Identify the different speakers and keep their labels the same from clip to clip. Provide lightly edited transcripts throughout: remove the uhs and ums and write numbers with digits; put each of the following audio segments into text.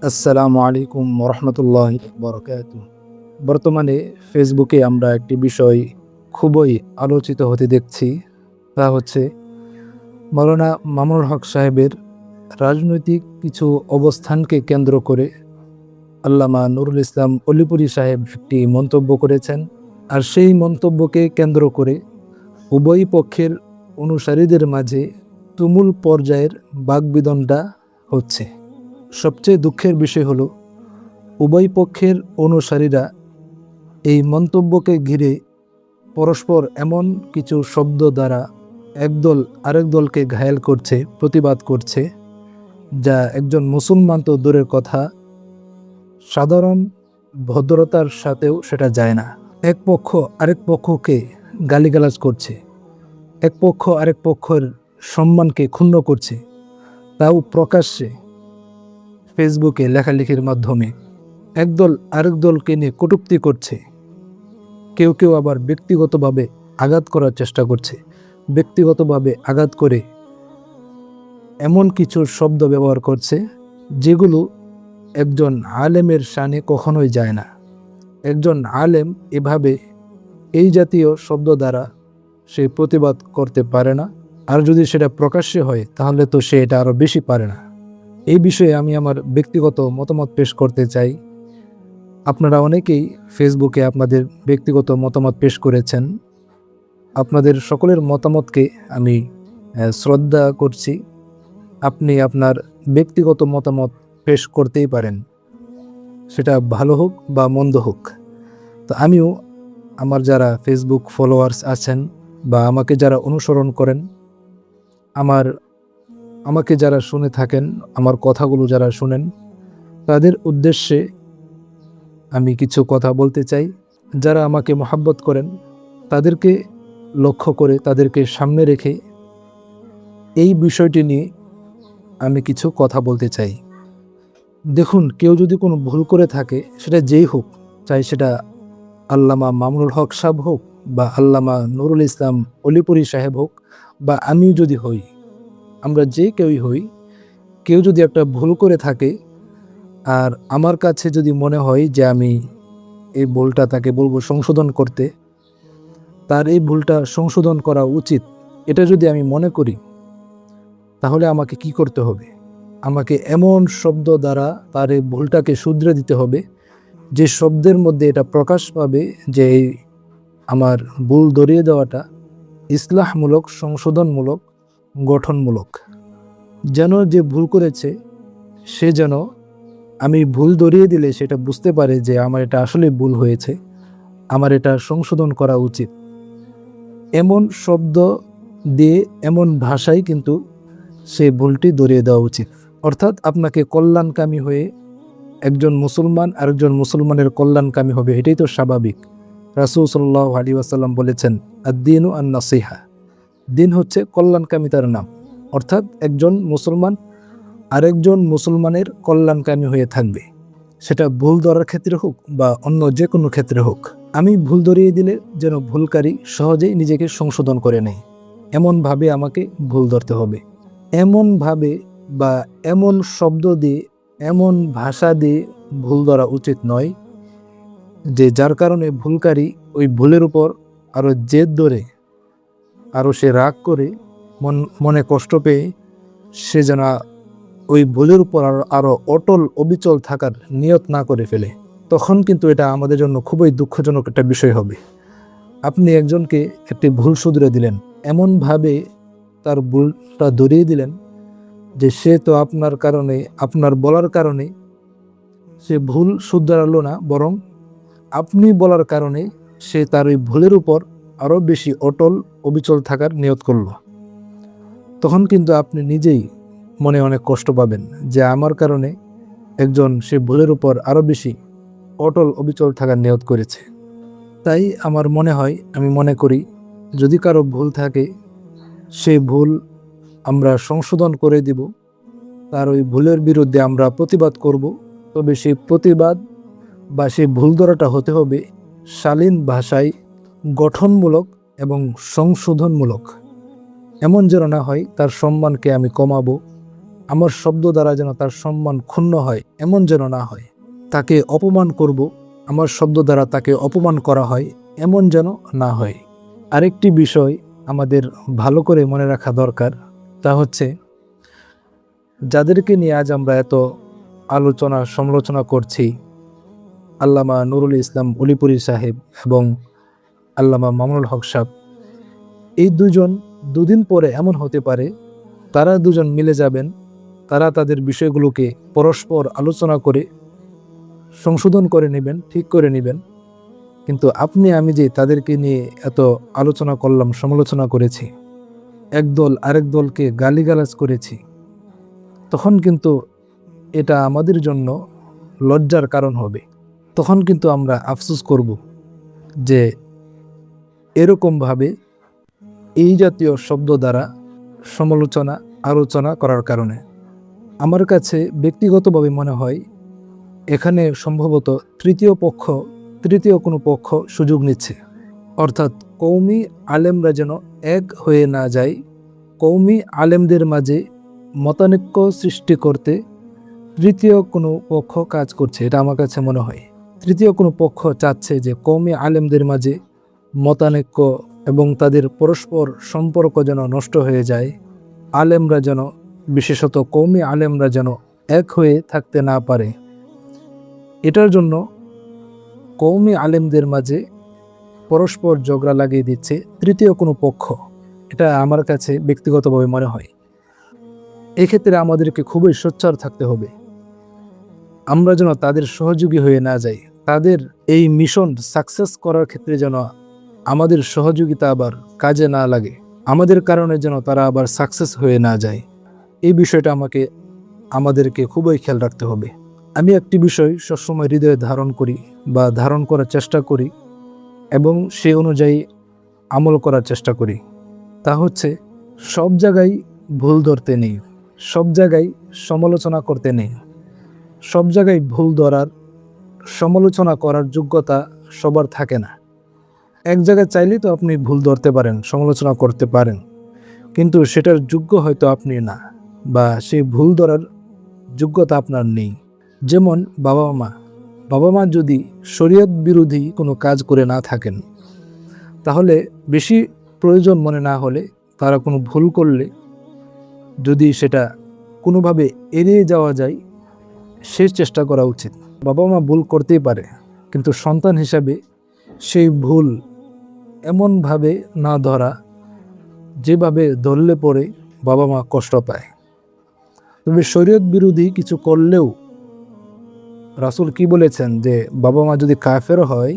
Speaker 1: আসসালামু আলাইকুম রহমতুল্লাহ বরকাতুহ। বর্তমানে ফেসবুকে আমরা একটি বিষয় খুবই আলোচিত হতে দেখছি, তা হচ্ছে মাওলানা মামুনুল হক সাহেবের রাজনৈতিক কিছু অবস্থানকে কেন্দ্র করে আল্লামা নুরুল ইসলাম অলিপুরী সাহেব একটি মন্তব্য করেছেন। আর সেই মন্তব্যকে কেন্দ্র করে উভয় পক্ষের অনুসারীদের মাঝে তুমুল পর্যায়ের বাগবিতণ্ডা হচ্ছে। সবচেয়ে দুঃখের বিষয় হলো উভয় পক্ষের অনুসারীরা এই মন্তব্যকে ঘিরে পরস্পর এমন কিছু শব্দ দ্বারা একদল আরেক দলকে ঘায়েল করছে, প্রতিবাদ করছে, যা একজন মুসলমান তো দূরের কথা, সাধারণ ভদ্রতার সাথেও সেটা যায় না। এক পক্ষ আরেক পক্ষকে গালিগালাজ করছে, এক পক্ষ আরেক পক্ষের সম্মানকে ক্ষুণ্ণ করছে, তাও প্রকাশ্যে ফেসবুকে লেখালেখির মাধ্যমে। একদল আরেক দলকে নিয়ে কটূক্তি করছে, কেউ কেউ আবার ব্যক্তিগতভাবে আঘাত করার চেষ্টা করছে। ব্যক্তিগতভাবে আঘাত করে এমন কিছু শব্দ ব্যবহার করছে যেগুলো একজন আলেমের শানে কখনোই যায় না। একজন আলেম এভাবে এই জাতীয় শব্দ দ্বারা সে প্রতিবাদ করতে পারে না, আর যদি সেটা প্রকাশ্যে হয় তাহলে তো সে এটা আরও বেশি পারে না। এই বিষয়ে আমি আমার ব্যক্তিগত মতামত পেশ করতে চাই। আপনারা অনেকেই ফেসবুকে আপনাদের ব্যক্তিগত মতামত পেশ করেছেন। আপনাদের সকলের মতামতকে আমি শ্রদ্ধা করছি। আপনি আপনার ব্যক্তিগত মতামত পেশ করতেই পারেন, সেটা ভালো হোক বা মন্দ হোক। তো আমিও আমার যারা ফেসবুক ফলোয়ার্স আছেন বা আমাকে যারা অনুসরণ করেন, আমাকে যারা শুনে থাকেন, আমার কথাগুলো যারা শুনেন, তাদের উদ্দেশ্যে আমি কিছু কথা বলতে চাই। যারা আমাকে মহাব্বত করেন তাদেরকে লক্ষ্য করে, তাদেরকে সামনে রেখে এই বিষয়টি নিয়ে আমি কিছু কথা বলতে চাই। দেখুন, কেউ যদি কোনো ভুল করে থাকে, সেটা যেই হোক, চাই সেটা আল্লামা মামুনুল হক সাহেব হোক বা আল্লামা নুরুল ইসলাম অলিপুরী সাহেব হোক বা আমিও যদি হই, আমরা যে কেউই হই, কেউ যদি একটা ভুল করে থাকে আর আমার কাছে যদি মনে হয় যে আমি এই ভুলটা তাকে বলবো সংশোধন করতে, তার এই ভুলটা সংশোধন করা উচিত, এটা যদি আমি মনে করি, তাহলে আমাকে কি করতে হবে? আমাকে এমন শব্দ দ্বারা তার এই ভুলটাকে শুধরে দিতে হবে যে শব্দের মধ্যে এটা প্রকাশ পাবে যে আমার ভুল ধরিয়ে দেওয়াটা ইসলাহমূলক, সংশোধনমূলক, গঠনমূলক। যেন যে ভুল করেছে সে যেন আমি ভুল ধরিয়ে দিলে সেটা বুঝতে পারে যে আমার এটা আসলে ভুল হয়েছে, আমার এটা সংশোধন করা উচিত। এমন শব্দ দিয়ে, এমন ভাষায় কিন্তু সে ভুলটি ধরিয়ে দেওয়া উচিত। অর্থাৎ আপনাকে কল্যাণকামী হয়ে একজন মুসলমান আরেকজন মুসলমানের কল্যাণকামী হবে, এটাই তো স্বাভাবিক। রাসূল সাল্লাল্লাহু আলাইহি ওয়াসাল্লাম বলেছেন, আদ-দীনু আন-নাসিহা, দিন হচ্ছে কল্যাণকামিতার নাম। অর্থাৎ একজন মুসলমান আরেকজন মুসলমানের কল্যাণকামী হয়ে থাকবে, সেটা ভুল ধরার ক্ষেত্রে হোক বা অন্য যে কোনো ক্ষেত্রে হোক। আমি ভুল ধরিয়ে দিলে যেন ভুলকারী সহজেই নিজেকে সংশোধন করে নেয়, এমনভাবে আমাকে ভুল ধরতে হবে। এমনভাবে বা এমন শব্দ দিয়ে, এমন ভাষা দিয়ে ভুল ধরা উচিত নয় যে যার কারণে ভুলকারী ওই ভুলের উপর আরও জেদ ধরে, আরও সে রাগ করে, মনে কষ্ট পেয়ে সে যেন ওই ভুলের উপর আরও অটল অবিচল থাকার নিয়ত না করে ফেলে। তখন কিন্তু এটা আমাদের জন্য খুবই দুঃখজনক একটা বিষয় হবে। আপনি একজনকে একটি ভুল শুধরে দিলেন, এমনভাবে তার ভুলটা ধরিয়ে দিলেন যে সে তো আপনার কারণে, আপনার বলার কারণে সে ভুল শুধরালো না, বরং আপনি বলার কারণে সে তার ওই ভুলের উপর আরও বেশি অটল অবিচল থাকার নিয়ত করল। তখন কিন্তু আপনি নিজেই মনে অনেক কষ্ট পাবেন যে আমার কারণে একজন সে ভুলের উপর আরও বেশি অটল অবিচল থাকার নিয়ত করেছে। তাই আমার মনে হয়, আমি মনে করি, যদি কারো ভুল থাকে সেই ভুল আমরা সংশোধন করে দিব, তার ওই ভুলের বিরুদ্ধে আমরা প্রতিবাদ করব। তবে সেই প্রতিবাদ বা সেই ভুল ধরাটা হতে হবে শালীন ভাষায়, গঠনমূলক এবং সংশোধনমূলক। এমন যেন না হয় তার সম্মানকে আমি কমাবো, আমার শব্দ দ্বারা যেন তার সম্মান ক্ষুণ্ণ হয় এমন যেন না হয়। তাকে অপমান করব, আমার শব্দ দ্বারা তাকে অপমান করা হয় এমন যেন না হয়। আরেকটি বিষয় আমাদের ভালো করে মনে রাখা দরকার, তা হচ্ছে যাদেরকে নিয়ে আজ আমরা এত আলোচনা সমালোচনা করছি, আল্লামা নুরুল ইসলাম উলিপুরি সাহেব এবং আল্লামা মামুনুল হক সাহেব, এই দুদিন পরে এমন হতে পারে তারা দুজন মিলে যাবেন, তারা তাদের বিষয়গুলোকে পরস্পর আলোচনা করে সংশোধন করে নেবেন, ঠিক করে নেবেন। কিন্তু আপনি আমি যে তাদেরকে নিয়ে এত আলোচনা করলাম, সমালোচনা করেছি, একদল আরেক দলকে গালিগালাজ করেছি, তখন কিন্তু এটা আমাদের জন্য লজ্জার কারণ হবে। তখন কিন্তু আমরা আফসোস করব যে এরকমভাবে এই জাতীয় শব্দ দ্বারা সমালোচনা আলোচনা করার কারণে। আমার কাছে ব্যক্তিগতভাবে মনে হয় এখানে সম্ভবত তৃতীয় কোনো পক্ষ সুযোগ নিচ্ছে, অর্থাৎ কওমি আলেমরা যেন এক হয়ে না যায়, কওমি আলেমদের মাঝে মতানৈক্য সৃষ্টি করতে তৃতীয় কোনো পক্ষ কাজ করছে। এটা আমার কাছে মনে হয় তৃতীয় কোনো পক্ষ চাচ্ছে যে কওমি আলেমদের মাঝে মতানৈক্য এবং তাদের পরস্পর সম্পর্ক যেন নষ্ট হয়ে যায়, আলেমরা যেন, বিশেষত কওমি আলেমরা যেন এক হয়ে থাকতে না পারে। এটার জন্য কওমি আলেমদের মাঝে পরস্পর ঝগড়া লাগিয়ে দিচ্ছে তৃতীয় কোনো পক্ষ। এটা আমার কাছে ব্যক্তিগতভাবে মনে হয়। এক্ষেত্রে আমাদেরকে খুবই সোচ্চার থাকতে হবে, আমরা যেন তাদের সহযোগী হয়ে না যাই। তাদের এই মিশন সাকসেস করার ক্ষেত্রে যেন আমাদের সহযোগিতা আবার কাজে না লাগে, আমাদের কারণে যেন তারা আবার সাকসেস হয়ে না যায়। এই বিষয়টা আমাদেরকে খুবই খেয়াল রাখতে হবে। আমি একটি বিষয় সবসময় হৃদয়ে ধারণ করি বা ধারণ করার চেষ্টা করি এবং সে অনুযায়ী আমল করার চেষ্টা করি, তা হচ্ছে সব জায়গায় ভুল ধরতে নেই, সব জায়গায় সমালোচনা করতে নেই, সব জায়গায় ভুল ধরার সমালোচনা করার যোগ্যতা সবার থাকে না। এক জায়গায় চাইলেই তো আপনি ভুল ধরতে পারেন, সমালোচনা করতে পারেন, কিন্তু সেটার যোগ্য হয়তো আপনি না, বা সেই ভুল ধরার যোগ্যতা আপনার নেই। যেমন বাবা মা যদি শরীয়ত বিরোধী কোনো কাজ করে না থাকেন, তাহলে বেশি প্রয়োজন মনে না হলে তারা কোনো ভুল করলে যদি সেটা কোনোভাবে এড়িয়ে যাওয়া যায় সে চেষ্টা করা উচিত। বাবা মা ভুল করতেই পারে, কিন্তু সন্তান হিসাবে সেই ভুল এমনভাবে না ধরা যেভাবে ধরলে পরে বাবা মা কষ্ট পায়। তবে শরীয়ত বিরোধী কিছু করলেও রাসূল কি বলেছেন যে বাবা মা যদি কাফের হয়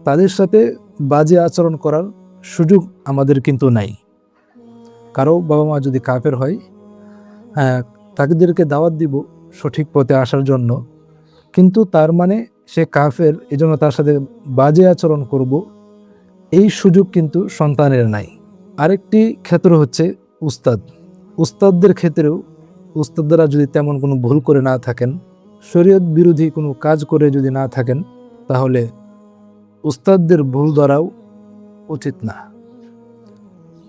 Speaker 1: তাদের সাথে বাজে আচরণ করার সুযোগ আমাদের কিন্তু নাই। কারো বাবা মা যদি কাফের হয়, হ্যাঁ, তাদেরকে দাওয়াত দিব সঠিক পথে আসার জন্য, কিন্তু তার মানে সে কাফের, এজন্য তার সাথে বাজে আচরণ করব, এই সুযোগ কিন্তু সন্তানের নাই। আরেকটি ক্ষেত্র হচ্ছে উস্তাদদের ক্ষেত্রেও উস্তাদরা যদি তেমন কোনো ভুল করে না থাকেন, শরীয়ত বিরোধী কোনো কাজ করে যদি না থাকেন, তাহলে উস্তাদদের ভুল ধরাও উচিত না।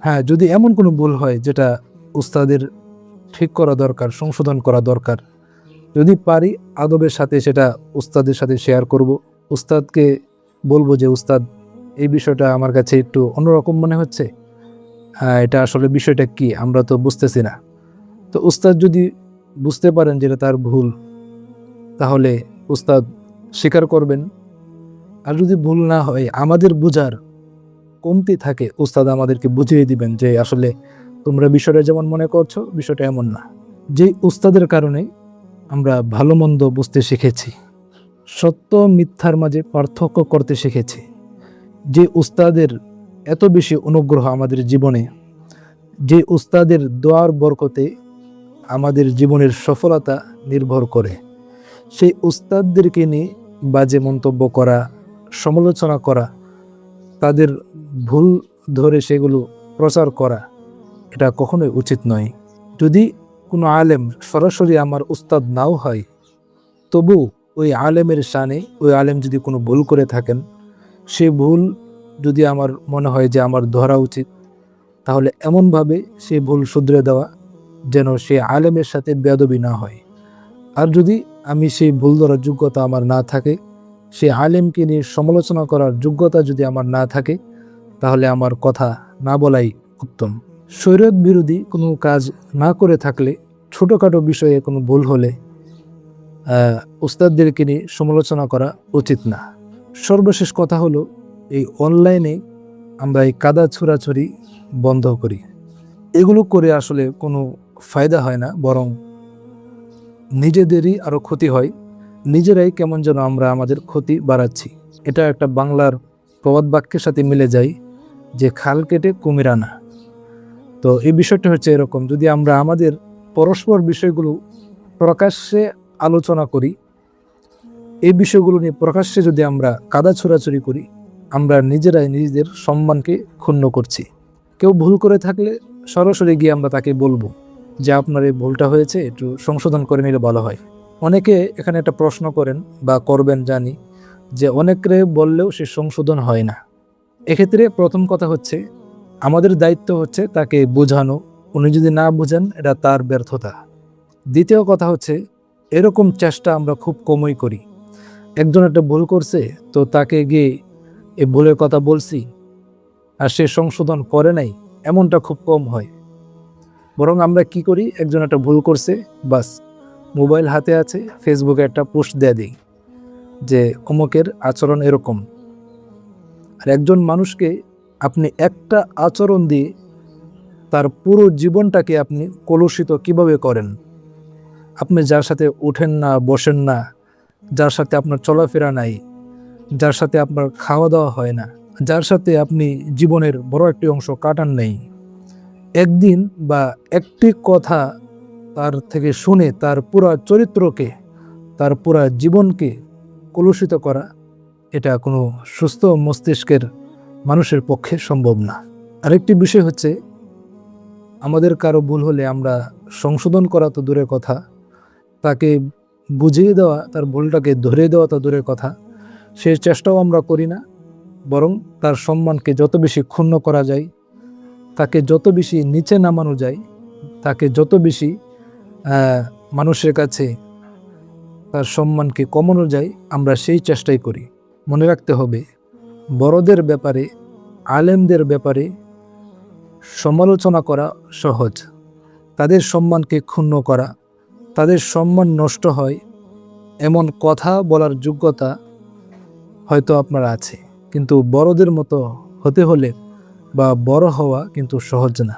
Speaker 1: হ্যাঁ, যদি এমন কোনো ভুল হয় যেটা উস্তাদের ঠিক করা দরকার, সংশোধন করা দরকার, যদি পারি আদবের সাথে সেটা উস্তাদের সাথে শেয়ার করব, উস্তাদকে বলবো যে উস্তাদ এই বিষয়টা আমার কাছে একটু অন্যরকম মনে হচ্ছে, এটা আসলে বিষয়টা কি আমরা তো বুঝতেছি না। তো উস্তাদ যদি বুঝতে পারেন যেটা তার ভুল, তাহলে উস্তাদ স্বীকার করবেন। আর যদি ভুল না হয়, আমাদের বোঝার কমতি থাকে, উস্তাদ আমাদেরকে বুঝিয়ে দিবেন যে আসলে তোমরা বিষয়টা যেমন মনে করছো বিষয়টা এমন না। যে উস্তাদের কারণে আমরা ভালো মন্দ বুঝতে শিখেছি, সত্য মিথ্যার মাঝে পার্থক্য করতে শিখেছি। যে উস্তাদের এত বেশি অনুগ্রহ আমাদের জীবনে, যে উস্তাদের দোয়ার বরকতে আমাদের জীবনের সফলতা নির্ভর করে, সেই উস্তাদদেরকে নিয়ে বাজে মন্তব্য করা, সমালোচনা করা, তাদের ভুল ধরে সেগুলো প্রচার করা, এটা কখনোই উচিত নয়। যদি কোনো আলেম সরাসরি আমার উস্তাদ নাও হয়, তবু ওই আলেমের শানে ওই আলেম যদি কোনো ভুল করে থাকেন, সে ভুল যদি আমার মনে হয় যে আমার ধরা উচিত, তাহলে এমনভাবে সে ভুল শুধরে দেওয়া যেন সে আলেমের সাথে বেয়াদবি না হয়। আর যদি আমি সেই ভুল ধরার যোগ্যতা আমার না থাকে, সে আলেমকে নিয়ে সমালোচনা করার যোগ্যতা যদি আমার না থাকে, তাহলে আমার কথা না বলাই উত্তম। শরীয়ত বিরোধী কোনো কাজ না করে থাকলে, ছোটোখাটো বিষয়ে কোনো ভুল হলে উস্তাদদেরকে নিয়ে সমালোচনা করা উচিত না। সর্বশেষ কথা হলো, এই অনলাইনে আমরা এই কাদা ছোড়াছড়ি বন্ধ করি। এগুলো করে আসলে কোনো ফায়দা হয় না, বরং নিজেদেরই আরও ক্ষতি হয়। নিজেরাই কেমন যেন আমরা আমাদের ক্ষতি বাড়াচ্ছি। এটা একটা বাংলার প্রবাদ বাক্যের সাথে মিলে যায় যে খাল কেটে কুমির আনা। তো এই বিষয়টা হচ্ছে এরকম, যদি আমরা আমাদের পরস্পর বিষয়গুলো প্রকাশ্যে আলোচনা করি, এই বিষয়গুলো নিয়ে প্রকাশ্যে যদি আমরা কাদা ছোড়াছড়ি করি, আমরা নিজেরাই নিজেদের সম্মানকে ক্ষুণ্ণ করছি। কেউ ভুল করে থাকলে সরাসরি গিয়ে আমরা তাকে বলবো যে আপনার এই ভুলটা হয়েছে, একটু সংশোধন করে নিলে ভালো হয়। অনেকে এখানে একটা প্রশ্ন করেন বা করবেন জানি, যে অনেকে বললেও সে সংশোধন হয় না। এক্ষেত্রে প্রথম কথা হচ্ছে, আমাদের দায়িত্ব হচ্ছে তাকে বোঝানো। উনি যদি না বোঝেন, এটা তার ব্যর্থতা। দ্বিতীয় কথা হচ্ছে, এরকম চেষ্টা আমরা খুব কমই করি। একজন একটা ভুল করছে, তো তাকে গিয়ে এই ভুলের কথা বলছি আর সে সংশোধন করে নাই, এমনটা খুব কম হয়। বরং আমরা কি করি, একজন একটা ভুল করছে, বাস মোবাইল হাতে আছে, ফেসবুকে একটা পোস্ট দিয়ে দিই যে অমুকের আচরণ এরকম। আর একজন মানুষকে আপনি একটা আচরণ দিয়ে তার পুরো জীবনটাকে আপনি কলুষিত কিভাবে করেন। আপনি যার সাথে উঠেন না, বসেন না, যার সাথে আপনার চলাফেরা নাই, যার সাথে আপনার খাওয়া দাওয়া হয় না, যার সাথে আপনি জীবনের বড় একটি অংশ কাটান নেই, একদিন বা একটি কথা তার থেকে শুনে তার পুরা চরিত্রকে, তার পুরা জীবনকে কলুষিত করা, এটা কোনো সুস্থ মস্তিষ্কের মানুষের পক্ষে সম্ভব না। আরেকটি বিষয় হচ্ছে, আমাদের কারো ভুল হলে আমরা সংশোধন করা তো দূরের কথা, তাকে বুঝিয়ে দেওয়া, তার ভুলটাকে ধরে দেওয়া তো দূরের কথা, সে চেষ্টাও আমরা করি না। বরং তার সম্মানকে যত বেশি ক্ষুণ্ণ করা যায়, তাকে যত বেশি নিচে নামানো যায়, তাকে যত বেশি মানুষের কাছে তার সম্মানকে কমানো যায়, আমরা সেই চেষ্টাই করি। মনে রাখতে হবে, বড়দের ব্যাপারে, আলেমদের ব্যাপারে সমালোচনা করা সহজ, তাদের সম্মানকে ক্ষুণ্ণ করা, তাদের সম্মান নষ্ট হয় এমন কথা বলার যোগ্যতা হয়তো আপনার আছে, কিন্তু বড়দের মতো হতে হলে বা বড় হওয়া কিন্তু সহজ না।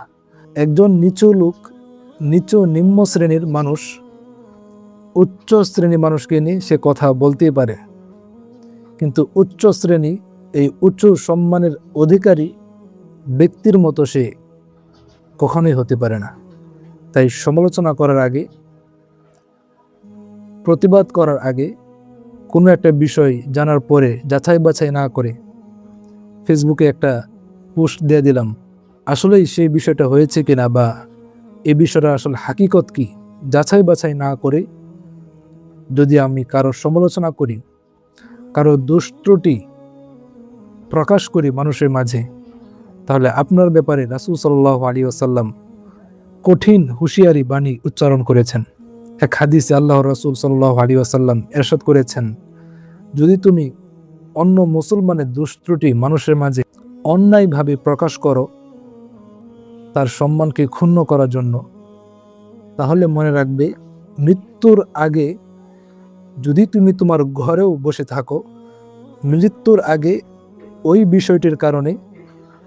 Speaker 1: একজন নিচু লোক, নিম্ন শ্রেণীর মানুষ উচ্চ শ্রেণী মানুষকে নিয়ে সে কথা বলতেই পারে, কিন্তু উচ্চ শ্রেণী, এই উচ্চ সম্মানের অধিকারী ব্যক্তির মতো সে কখনোই হতে পারে না। তাই সমালোচনা করার আগে, প্রতিবাদ করার আগে, কোনো একটা বিষয় জানার পরে যাচাই বাছাই না করে ফেসবুকে একটা পোস্ট দিয়ে দিলাম, আসলেই সেই বিষয়টা হয়েছে কিনা বা এই বিষয়টা আসলে হাকিকত কি, যাচাই বাছাই না করে যদি আমি কারো সমালোচনা করি, কারো দোষ ত্রুটি প্রকাশ করি মানুষের মাঝে, তাহলে আপনার ব্যাপারে রাসূল সাল্লাল্লাহু আলাইহি ওয়াসাল্লাম কঠিন হুঁশিয়ারি বাণী উচ্চারণ করেছেন। এক হাদিসে আল্লাহ রাসূল সাল্লাল্লাহু আলাইহি ওয়াসাল্লাম ইরশাদ করেছেন, যদি তুমি অন্য মুসলমানের দোষ ত্রুটি মানুষের মাঝে অন্যায়ভাবে প্রকাশ করো তার সম্মানকে ক্ষুণ্ণ করার জন্য, তাহলে মনে রাখবে, মৃত্যুর আগে যদি তুমি তোমার ঘরেও বসে থাকো, মৃত্যুর আগে ওই বিষয়টির কারণে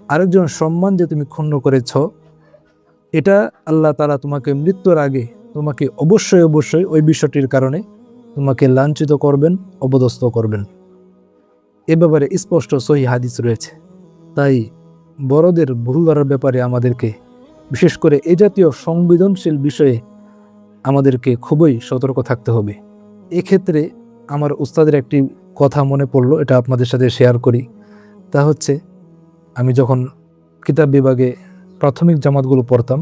Speaker 1: আরেকজন সম্মান যে তুমি ক্ষুণ্ণ করেছ, এটা আল্লাহ তাআলা তোমাকে মৃত্যুর আগে তোমাকে অবশ্যই অবশ্যই ওই বিষয়টির কারণে তোমাকে লাঞ্ছিত করবেন, অপদস্থ করবেন। এ ব্যাপারে স্পষ্ট সহিহ হাদিস রয়েছে। তাই বড়দের ভুল ধরার ব্যাপারে আমাদেরকে, বিশেষ করে এই জাতীয় সংবেদনশীল বিষয়ে আমাদেরকে খুবই সতর্ক থাকতে হবে। এক্ষেত্রে আমার উস্তাদের একটি কথা মনে পড়লো, এটা আপনাদের সাথে শেয়ার করি। তা হচ্ছে, আমি যখন কিতাব বিভাগে প্রাথমিক জামাতগুলো পড়তাম,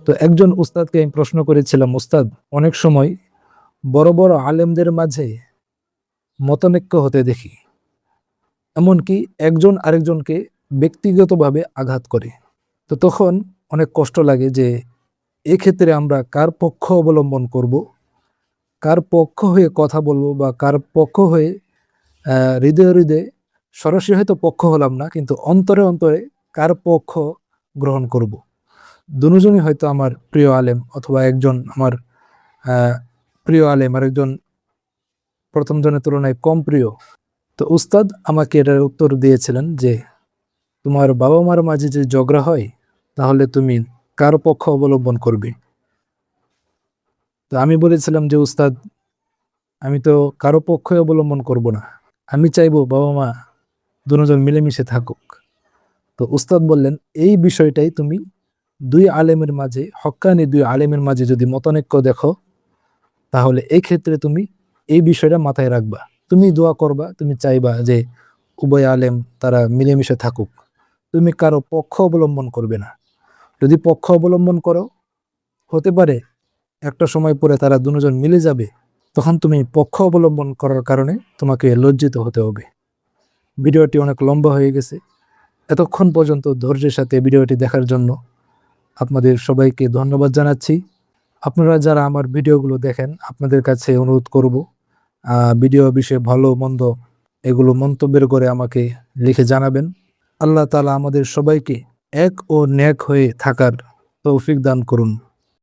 Speaker 1: তো একজন উস্তাদকে আমি প্রশ্ন করেছিলাম, উস্তাদ, অনেক সময় বড় বড় আলেমদের মাঝে মতানৈক্য হতে দেখি, এমনকি একজন আরেকজনকে ব্যক্তিগতভাবে আঘাত করে। তো তখন অনেক কষ্ট লাগে যে এক্ষেত্রে আমরা কার পক্ষ অবলম্বন করব, কার পক্ষ হয়ে কথা বলবো বা কার পক্ষ হয়ে হৃদয়ে হৃদয়ে সরাসরি হয়তো পক্ষ হলাম না, কিন্তু অন্তরে অন্তরে কার পক্ষ গ্রহণ করব। দুজনই হয়তো আমার প্রিয় আলেম, অথবা একজন আমার প্রিয় আলেম আর একজন প্রথম জনের তুলনায় কম প্রিয়। তো উস্তাদ আমাকে এটার উত্তর দিয়েছিলেন যে তোমার বাবা মার মাঝে যে ঝগড়া হয়, তাহলে তুমি কার পক্ষ অবলম্বন করবে? তো আমি বলেছিলাম যে উস্তাদ, আমি তো কারো পক্ষই অবলম্বন করব না, আমি চাইবো বাবা মা দুজন মিলেমিশে থাকুক। তো উস্তাদ বললেন, এই বিষয়টাই তুমি দুই আলেমের মাঝে, হক্কানি দুই আলেমের মাঝে যদি মতানৈক্য দেখো, তাহলে এই ক্ষেত্রে তুমি এই বিষয়টা মাথায় রাখবা। তুমি দোয়া করবা, তুমি চাইবা যে উভয় আলেম তারা মিলেমিশে থাকুক, তুমি কারো পক্ষ অবলম্বন করবে না। যদি পক্ষ অবলম্বন করো, হতে পারে একটা সময় পরে তারা দুজন মিলে যাবে, তখন তুমি পক্ষ অবলম্বন করার কারণে তোমাকে লজ্জিত হতে হবে। ভিডিওটি অনেক লম্বা হয়ে গেছে, এতক্ষণ পর্যন্ত ধৈর্যের সাথে ভিডিওটি দেখার জন্য আপনাদের সবাইকে ধন্যবাদ জানাচ্ছি। আপনারা যারা আমার ভিডিওগুলো দেখেন, আপনাদের কাছে অনুরোধ করব, ভিডিও বিষয়ে ভালো মন্দ এগুলো মন্তব্যের করে আমাকে লিখে জানাবেন। আল্লাহ তাআলা আমাদের সবাইকে এক ও ন্যাক হয়ে থাকার তৌফিক দান করুন।